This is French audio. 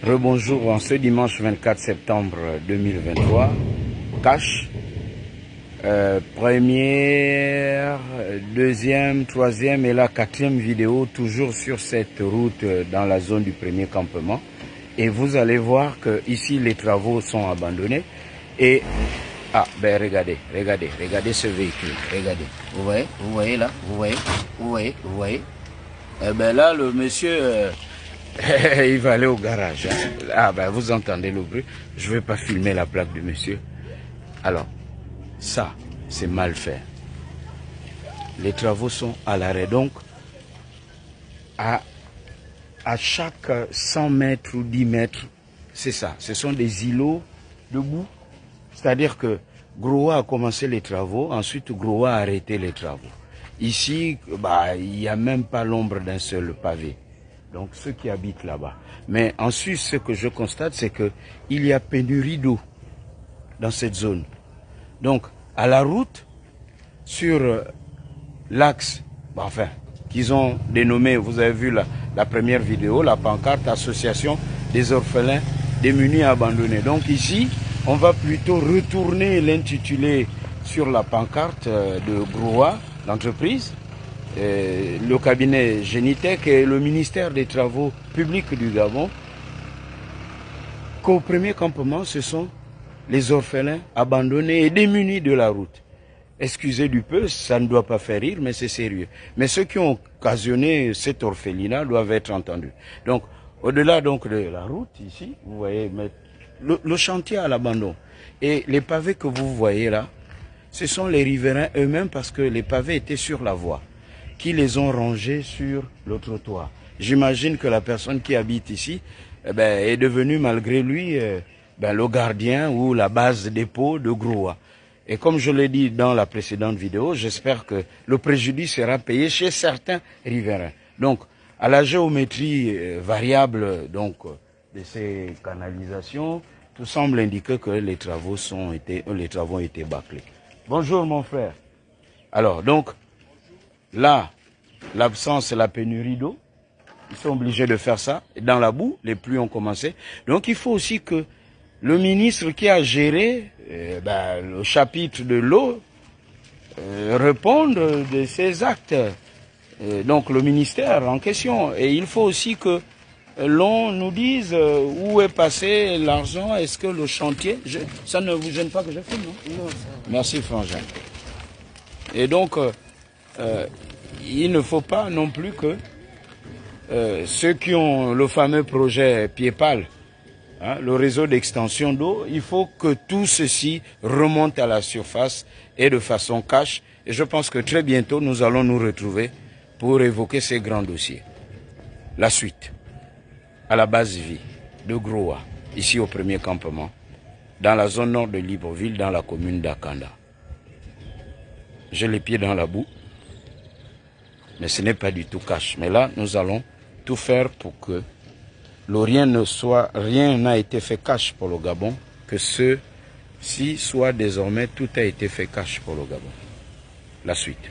Rebonjour en ce dimanche 24 septembre 2023. Cache, première, deuxième, troisième et la quatrième vidéo, toujours sur cette route dans la zone du premier campement. Et vous allez voir que ici les travaux sont abandonnés. Et regardez ce véhicule, regardez. Vous voyez là, vous voyez. Eh ben là le monsieur il va aller au garage. Vous entendez le bruit. Je vais pas filmer la plaque du monsieur. Alors, ça, c'est mal fait. Les travaux sont à l'arrêt. Donc, à chaque 100 mètres ou 10 mètres, c'est ça. Ce sont des îlots de boue. C'est-à-dire que Groa a commencé les travaux, ensuite Groa a arrêté les travaux. Ici, il n'y a même pas l'ombre d'un seul pavé. Donc ceux qui habitent là-bas. Mais en Suisse, ce que je constate, c'est que il y a pénurie d'eau dans cette zone. Donc à la route, sur l'axe, qu'ils ont dénommé, vous avez vu la première vidéo, la pancarte Association des orphelins démunis et abandonnés. Donc ici, on va plutôt retourner l'intitulé sur la pancarte de Groa, l'entreprise, le cabinet Génitech et le ministère des Travaux publics du Gabon, qu'au premier campement, ce sont les orphelins abandonnés et démunis de la route. Excusez du peu, ça ne doit pas faire rire, mais c'est sérieux. Mais ceux qui ont occasionné cet orphelinat doivent être entendus. Donc, au-delà donc de la route, ici, vous voyez, le chantier à l'abandon. Et les pavés que vous voyez là, ce sont les riverains eux-mêmes parce que les pavés étaient sur la voie, qui les ont rangés sur le trottoir. J'imagine que la personne qui habite ici est devenue malgré lui le gardien ou la base dépôt de Groa. Et comme je l'ai dit dans la précédente vidéo, j'espère que le préjudice sera payé chez certains riverains. Donc, à la géométrie variable de ces canalisations, tout semble indiquer que les travaux ont été bâclés. Bonjour mon frère. Alors, donc, là, l'absence et la pénurie d'eau, ils sont obligés de faire ça. Dans la boue, les pluies ont commencé. Donc, il faut aussi que le ministre qui a géré le chapitre de l'eau réponde de ses actes. Donc, le ministère en question. Et il faut aussi que l'on nous dise où est passé l'argent. Est-ce que le chantier... Ça ne vous gêne pas que je filme, non? Non, ça... Merci, Frangin. Et donc... il ne faut pas non plus que ceux qui ont le fameux projet Pied-Pal, le réseau d'extension d'eau, il faut que tout ceci remonte à la surface et de façon cash. Et je pense que très bientôt, nous allons nous retrouver pour évoquer ces grands dossiers. La suite, à la base vie de Groa, ici au premier campement, dans la zone nord de Libreville, dans la commune d'Akanda. J'ai les pieds dans la boue. Mais ce n'est pas du tout cash. Mais là, nous allons tout faire pour que rien n'a été fait cash pour le Gabon, que ceci soit désormais tout a été fait cash pour le Gabon. La suite.